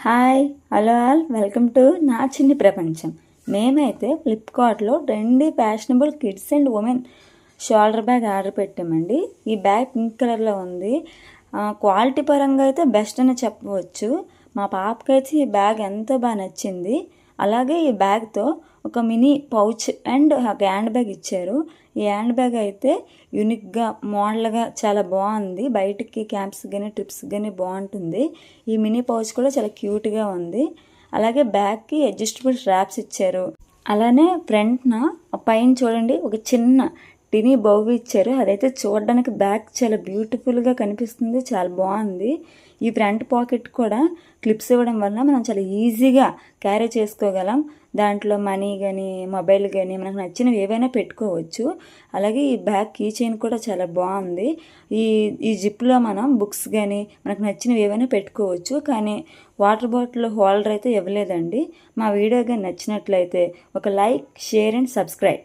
Hi hello all welcome to నా చిన్ని ప్రపంచం. మేమైతే ఫ్లిప్కార్ట్లో trendy fashionable kids and women shoulder bag order పెట్టామండి. ఈ బ్యాగ్ పింక్ కలర్లో ఉంది. క్వాలిటీ పరంగా అయితే బెస్ట్ అని చెప్పవచ్చు. మా పాపకైతే ఈ బ్యాగ్ ఎంతో బాగా నచ్చింది. అలాగే ఈ బ్యాగ్తో ఒక మినీ పౌచ్ అండ్ ఒక హ్యాండ్ బ్యాగ్ ఇచ్చారు. ఈ హ్యాండ్ బ్యాగ్ అయితే యూనిక్గా మోడల్గా చాలా బాగుంది. బయటికి క్యాంప్స్ కానీ ట్రిప్స్ కానీ బాగుంటుంది. ఈ మినీ పౌచ్ కూడా చాలా క్యూట్గా ఉంది. అలాగే బ్యాగ్కి అడ్జస్టబుల్ స్ట్రాప్స్ ఇచ్చారు. అలానే ఫ్రంట్న పైన చూడండి ఒక చిన్న టినీ బౌల్ ఇచ్చారు. అదైతే చూడడానికి బ్యాగ్ చాలా బ్యూటిఫుల్గా కనిపిస్తుంది, చాలా బాగుంది. ఈ ఫ్రంట్ పాకెట్ కూడా క్లిప్స్ ఇవ్వడం వల్ల మనం చాలా ఈజీగా క్యారీ చేసుకోగలం. దాంట్లో మనీ కానీ మొబైల్ కానీ మనకు నచ్చినవి ఏవైనా పెట్టుకోవచ్చు. అలాగే ఈ బ్యాగ్ కీ చైన్ కూడా చాలా బాగుంది. ఈ జిప్లో మనం బుక్స్ కానీ మనకు నచ్చినవి ఏవైనా పెట్టుకోవచ్చు. కానీ వాటర్ బాటిల్ హోల్డర్ అయితే ఇవ్వలేదండి. మా వీడియో కానీ నచ్చినట్లయితే ఒక లైక్, షేర్ అండ్ సబ్స్క్రైబ్.